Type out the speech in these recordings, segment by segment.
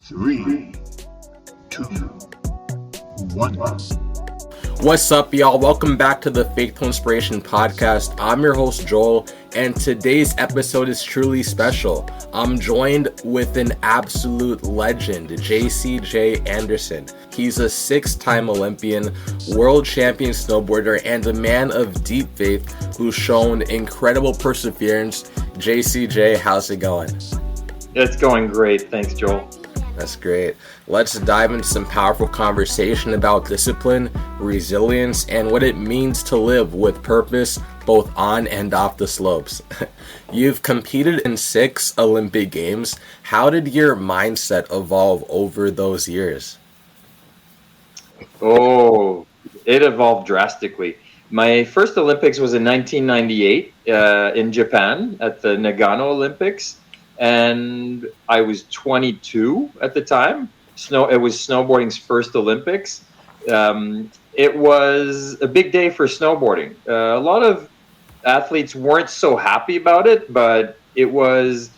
Three, two, one. What's up, y'all? Welcome back to the Faith to Inspiration podcast. I'm your host, Joel, and today's episode is truly special. I'm joined with an absolute legend, Jasey-Jay Anderson. He's a 6-time Olympian, world champion snowboarder, and a man of deep faith who's shown incredible perseverance. Jasey-Jay, how's it going? It's going great. Thanks, Joel. That's great. Let's dive into some powerful conversation about discipline, resilience, and what it means to live with purpose both on and off the slopes. You've competed in 6 Olympic Games. How did your mindset evolve over those years? Oh, it evolved drastically. My first Olympics was in 1998 in Japan at the Nagano Olympics. And I was 22 at the time. It was snowboarding's first Olympics. It was a big day for snowboarding. A lot of athletes weren't so happy about it, but it was,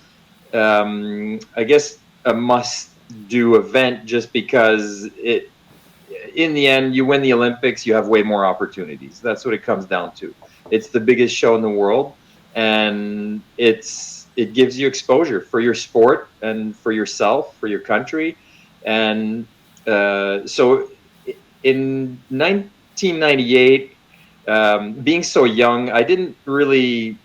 I guess, a must-do event just because in the end, you win the Olympics, you have way more opportunities. That's what it comes down to. It's the biggest show in the world, and it gives you exposure for your sport and for yourself, for your country. And so in 1998, being so young, I didn't really,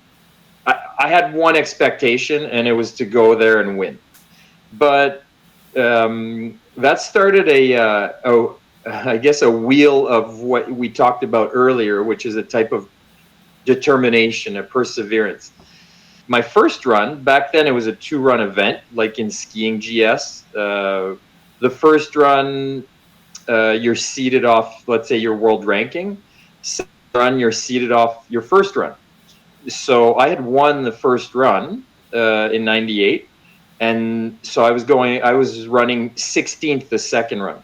I had one expectation, and it was to go there and win. But that started I guess a wheel of what we talked about earlier, which is a type of determination, a perseverance. My first run, back then it was a 2-run event, like in skiing GS. The first run, you're seeded off, let's say, your world ranking. Second run, you're seeded off your first run. So I had won the first run in 98. And so I was running 16th the second run.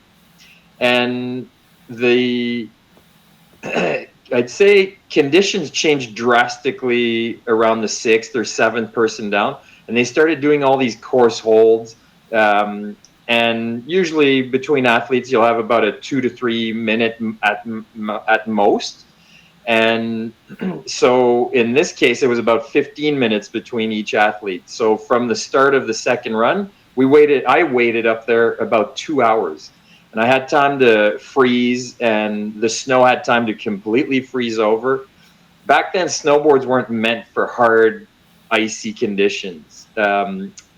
And I'd say conditions changed drastically around the 6th or 7th person down, and they started doing all these course holds. And usually between athletes, you'll have about a 2 to 3 minute at most. And so in this case, it was about 15 minutes between each athlete. So from the start of the second run, I waited up there about 2 hours. And I had time to freeze, and the snow had time to completely freeze over. Back then, snowboards weren't meant for hard, icy conditions.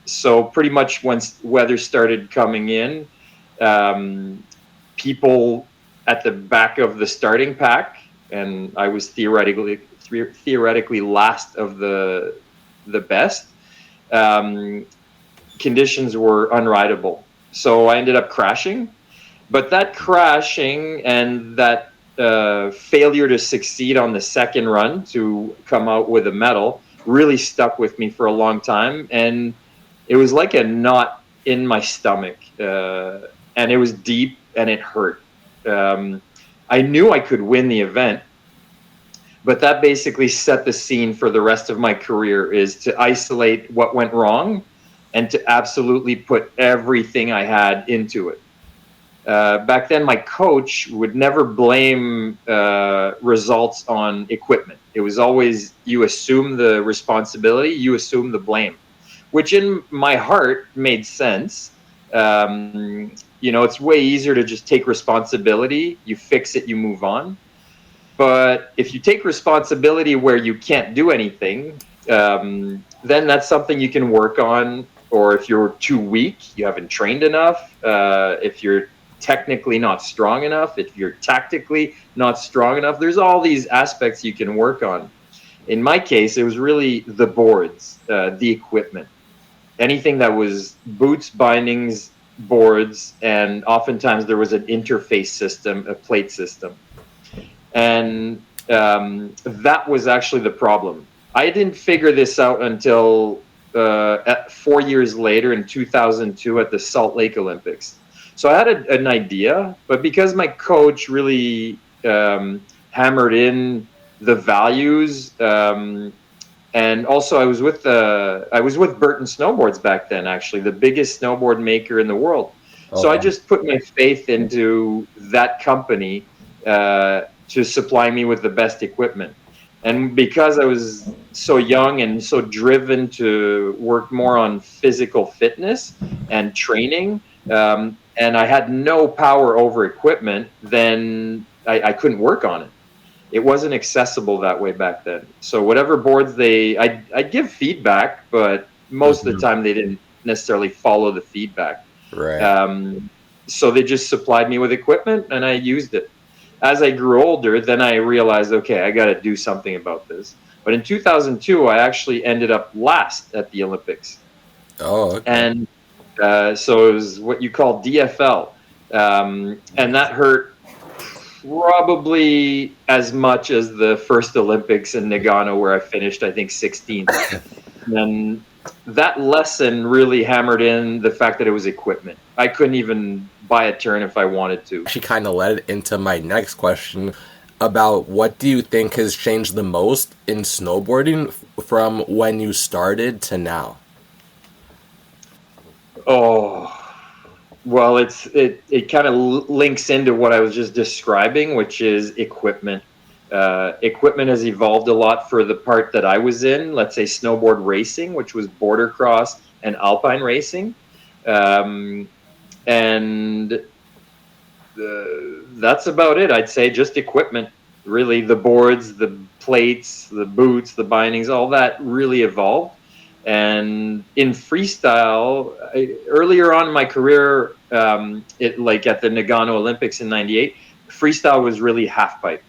So pretty much once weather started coming in, people at the back of the starting pack, and I was theoretically last of the best, conditions were unrideable. So I ended up crashing. But that crashing and that failure to succeed on the second run to come out with a medal really stuck with me for a long time. And it was like a knot in my stomach. And it was deep and it hurt. I knew I could win the event. But that basically set the scene for the rest of my career, is to isolate what went wrong and to absolutely put everything I had into it. Back then, my coach would never blame results on equipment. It was always, you assume the responsibility, you assume the blame, which in my heart made sense. It's way easier to just take responsibility, you fix it, you move on. But if you take responsibility where you can't do anything, then that's something you can work on. Or if you're too weak, you haven't trained enough, if you're technically not strong enough, if you're tactically not strong enough, there's all these aspects you can work on. In my case, it was really the boards, the equipment, anything that was boots, bindings, boards, and oftentimes there was an interface system, a plate system. And that was actually the problem. I didn't figure this out until 4 years later in 2002 at the Salt Lake Olympics. So I had an idea, but because my coach really hammered in the values, And also, I was with Burton Snowboards back then. Actually, the biggest snowboard maker in the world. So I Oh, just put my faith into that company to supply me with the best equipment. And because I was so young and so driven to work more on physical fitness and training, and I had no power over equipment, then I couldn't work on it. It wasn't accessible that way back then. So whatever boards I'd give feedback, but most of the time they didn't necessarily follow the feedback. right. So they just supplied me with equipment and I used it. As I grew older, then I realized, okay, I got to do something about this. But in 2002, I actually ended up last at the Olympics. Oh, okay. And so it was what you call DFL. And that hurt probably as much as the first Olympics in Nagano, where I finished, I think, 16th. And that lesson really hammered in the fact that it was equipment. I couldn't even buy a turn if I wanted to. She kind of led into my next question about what do you think has changed the most in snowboarding from when you started to now? Oh, well, it kind of links into what I was just describing, which is equipment. Equipment has evolved a lot for the part that I was in, let's say snowboard racing, which was border cross and alpine racing. And that's about it. I'd say just equipment, really. The boards, the plates, the boots, the bindings, all that really evolved. And in freestyle, earlier on in my career, like at the Nagano Olympics in '98, freestyle was really half pipe.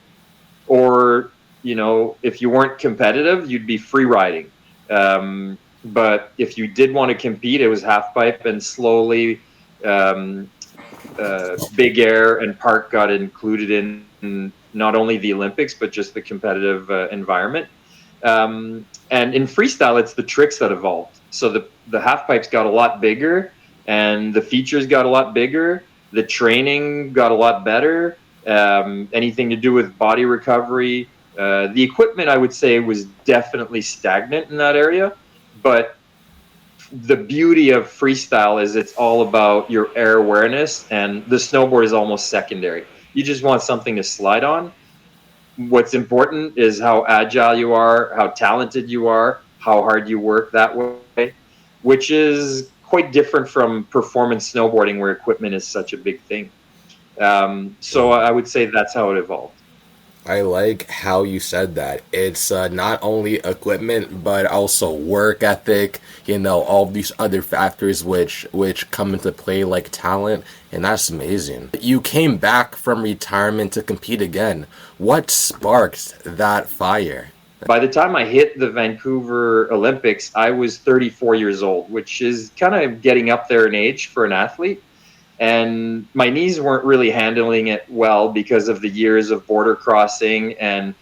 Or, if you weren't competitive, you'd be free riding. But if you did want to compete, it was half pipe, and slowly big air and park got included in not only the Olympics, but just the competitive environment. And in freestyle, it's the tricks that evolved. So the half pipes got a lot bigger, and the features got a lot bigger. The training got a lot better. Anything to do with body recovery. The equipment, I would say, was definitely stagnant in that area. But the beauty of freestyle is it's all about your air awareness, and the snowboard is almost secondary. You just want something to slide on. What's important is how agile you are, how talented you are, how hard you work that way, which is quite different from performance snowboarding where equipment is such a big thing. So I would say that's how it evolved. I like how you said that. It's not only equipment, but also work ethic, all these other factors which come into play like talent, and that's amazing. You came back from retirement to compete again. What sparked that fire? By the time I hit the Vancouver Olympics, I was 34 years old, which is kind of getting up there in age for an athlete. And my knees weren't really handling it well because of the years of border crossing and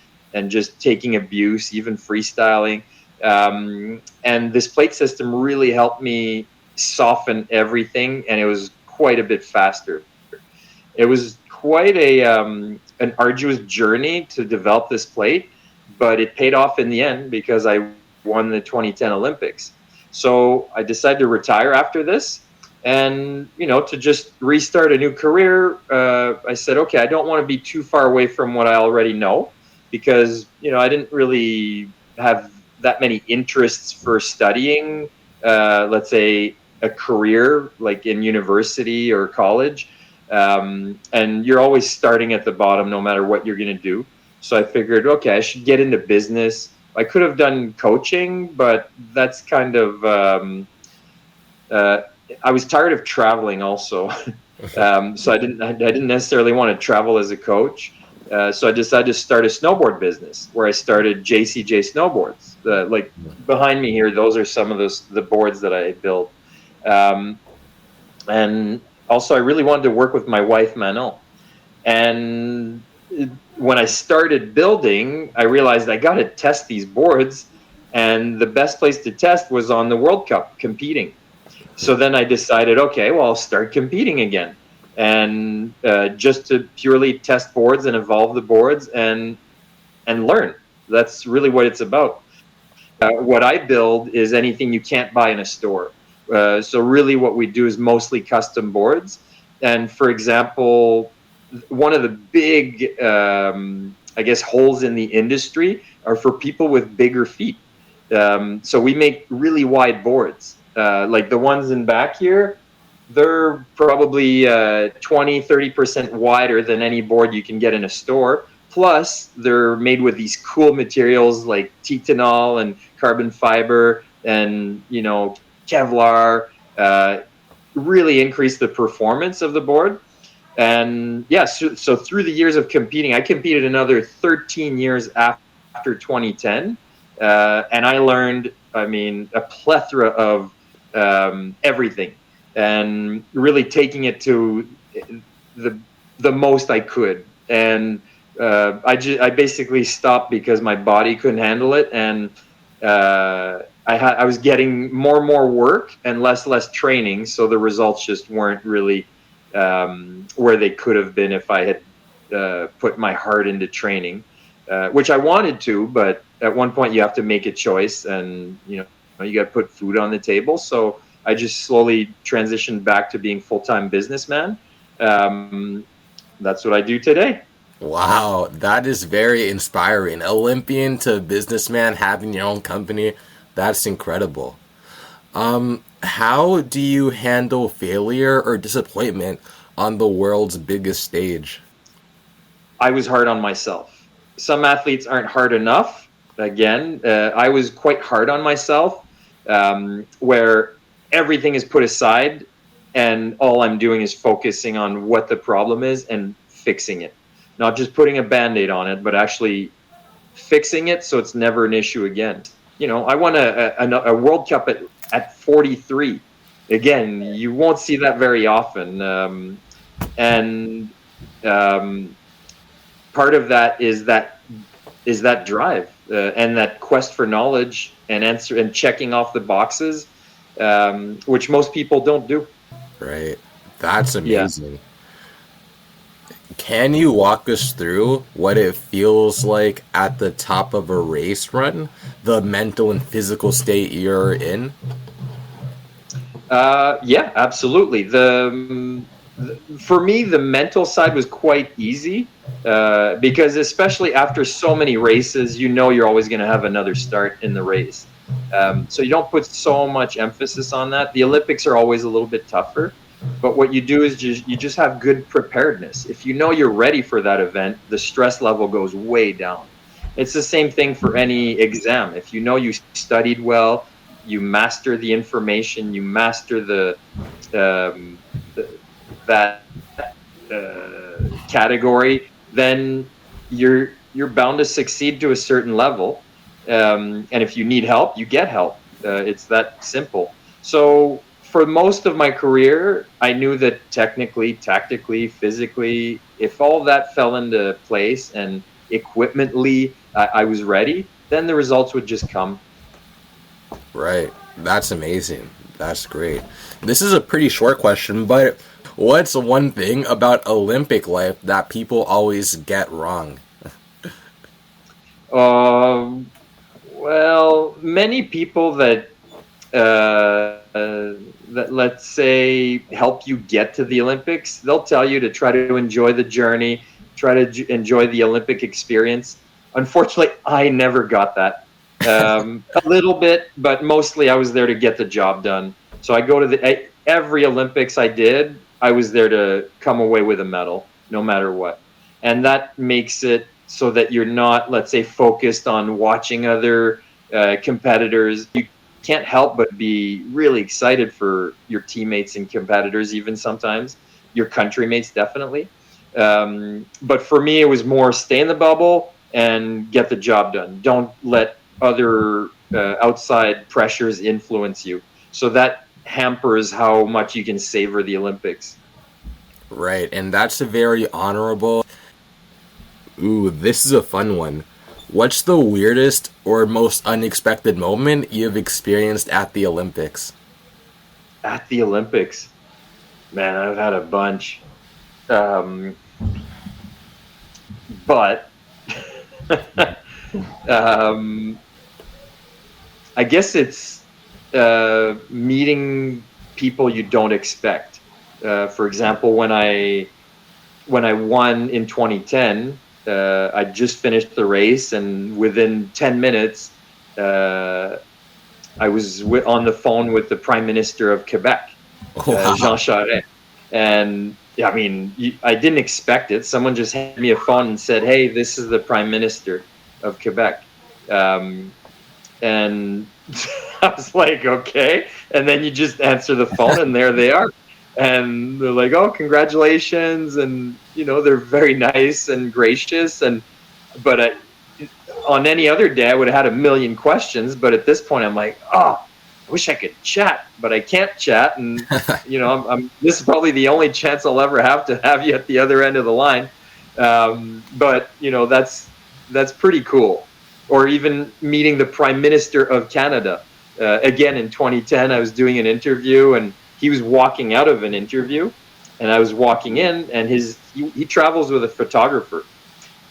just taking abuse, even freestyling. And this plate system really helped me soften everything, and it was quite a bit faster. It was quite an arduous journey to develop this plate, but it paid off in the end because I won the 2010 Olympics. So I decided to retire after this. And, to just restart a new career, I said, okay, I don't want to be too far away from what I already know because, I didn't really have that many interests for studying, let's say, a career like in university or college. And you're always starting at the bottom no matter what you're going to do. So I figured, okay, I should get into business. I could have done coaching, but that's kind of... I was tired of traveling also. So I didn't necessarily want to travel as a coach. So I decided to start a snowboard business where I started Jasey-Jay snowboards. Like behind me here, those are some of the boards that I built. And also I really wanted to work with my wife, Manon. And when I started building, I realized I got to test these boards. And the best place to test was on the World Cup competing. So then I decided, okay, well, I'll start competing again. And just to purely test boards and evolve the boards and learn. That's really what it's about. What I build is anything you can't buy in a store. So really what we do is mostly custom boards. And for example, one of the big, I guess, holes in the industry are for people with bigger feet. So we make really wide boards. Like the ones in back here, they're probably 20-30% wider than any board you can get in a store. Plus, they're made with these cool materials like titanol and carbon fiber and, Kevlar. Really increase the performance of the board. And so through the years of competing, I competed another 13 years after 2010. And I learned, a plethora of everything, and really taking it to the most I could. And I basically stopped because my body couldn't handle it, and I was getting more and more work and less training, so the results just weren't really where they could have been if I had put my heart into training, which I wanted to, but at one point you have to make a choice, and you got to put food on the table. So I just slowly transitioned back to being full-time businessman. That's what I do today. Wow, that is very inspiring. Olympian to businessman, having your own company, that's incredible. How do you handle failure or disappointment on the world's biggest stage? I was hard on myself. Some athletes aren't hard enough. Again, I was quite hard on myself, where everything is put aside and all I'm doing is focusing on what the problem is and fixing it. Not just putting a Band-Aid on it, but actually fixing it so it's never an issue again. I won a World Cup at 43. Again, you won't see that very often. And part of that is that drive and that quest for knowledge and checking off the boxes, which most people don't do. Right. That's amazing. Yeah. Can you walk us through what it feels like at the top of a race run, the mental and physical state you're in? Yeah, absolutely. For me, the mental side was quite easy because especially after so many races, you're always going to have another start in the race. So you don't put so much emphasis on that. The Olympics are always a little bit tougher. But what you do is you just have good preparedness. If you're ready for that event, the stress level goes way down. It's the same thing for any exam. If you studied well, you master the information, you master that category, then you're bound to succeed to a certain level. And if you need help, you get help. It's that simple. So for most of my career, I knew that technically, tactically, physically, if all that fell into place and equipmentally I was ready, then the results would just come. Right. That's amazing. That's great. This is a pretty short question, but what's one thing about Olympic life that people always get wrong? Well, many people that let's say help you get to the Olympics, they'll tell you to try to enjoy the journey, try to enjoy the Olympic experience. Unfortunately, I never got that. A little bit, but mostly I was there to get the job done. So I go to every Olympics I did, I was there to come away with a medal, no matter what. And that makes it so that you're not, let's say, focused on watching other competitors. You can't help but be really excited for your teammates and competitors, even sometimes your countrymates, definitely. But for me, it was more stay in the bubble and get the job done. Don't let other outside pressures influence you. So that hampers how much you can savor the Olympics. Right, and that's a very honorable. Ooh, this is a fun one. What's the weirdest or most unexpected moment you've experienced at the Olympics? At the Olympics? Man, I've had a bunch. But I guess it's meeting people you don't expect. For example, when I won in 2010, I just finished the race, and within 10 minutes, I was on the phone with the Prime Minister of Quebec, Jean Charest. And I mean, I didn't expect it. Someone just handed me a phone and said, "Hey, this is the Prime Minister of Quebec." And I was like, "Okay." And then you just answer the phone, and there they are. And they're like, "Oh, congratulations!" And they're very nice and gracious. But on any other day, I would have had a million questions. But at this point, I'm like, "Oh, I wish I could chat, but I can't chat." And this is probably the only chance I'll ever have to have you at the other end of the line. But that's pretty cool. Or even meeting the Prime Minister of Canada. Again, in 2010, I was doing an interview, and he was walking out of an interview, and I was walking in, and he travels with a photographer.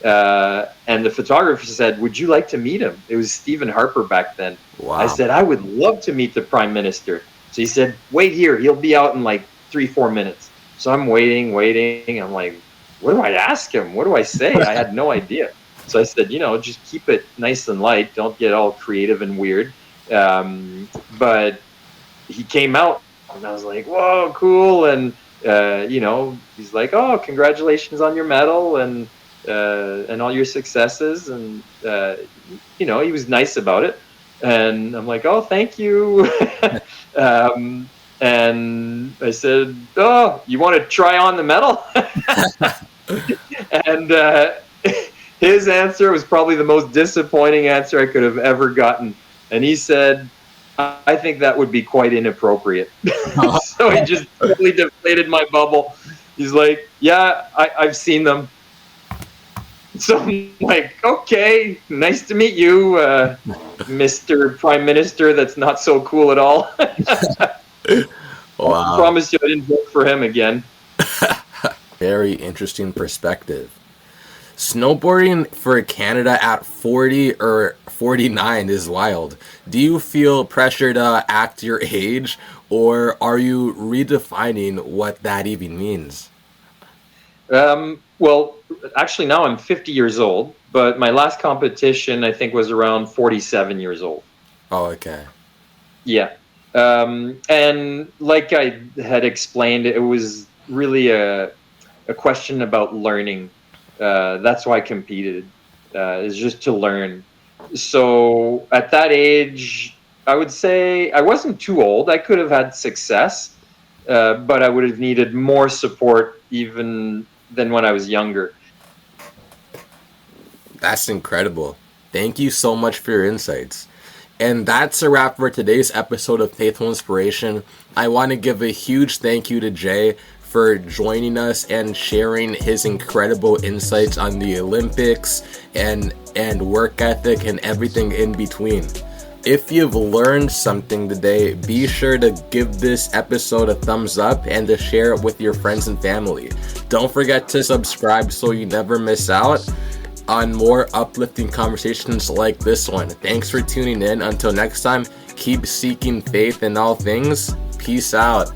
And the photographer said, "Would you like to meet him?" It was Stephen Harper back then. Wow. I said, "I would love to meet the Prime Minister." So he said, "Wait here. He'll be out in like 3-4 minutes." So I'm waiting. I'm like, what do I ask him? What do I say? I had no idea. So I said, just keep it nice and light. Don't get all creative and weird. But he came out, and I was like, "Whoa, cool." And, he's like, "Oh, congratulations on your medal and all your successes." And, he was nice about it. And I'm like, "Oh, thank you." And I said, "Oh, you want to try on the medal?" And his answer was probably the most disappointing answer I could have ever gotten. And he said, "I think that would be quite inappropriate." So he just totally deflated my bubble. He's like, "Yeah, I've seen them." So I'm like, "Okay, nice to meet you, Mr. Prime Minister. That's not so cool at all." Wow. I promise you I didn't vote for him again. Very interesting perspective. Snowboarding for Canada at 40 or 49 is wild. Do you feel pressure to act your age, or are you redefining what that even means? Well, actually now I'm 50 years old, but my last competition I think was around 47 years old. Oh, okay. Yeah. And like I had explained, it was really a question about learning. That's why I competed, is just to learn. So at that age, I would say I wasn't too old. I could have had success, but I would have needed more support even than when I was younger. That's incredible. Thank you so much for your insights. And that's a wrap for today's episode of Faithful Inspiration. I want to give a huge thank you to Jay for joining us and sharing his incredible insights on the Olympics and work ethic and everything in between. If you've learned something today, be sure to give this episode a thumbs up and to share it with your friends and family. Don't forget to subscribe so you never miss out on more uplifting conversations like this one. Thanks for tuning in. Until next time, keep seeking faith in all things. Peace out.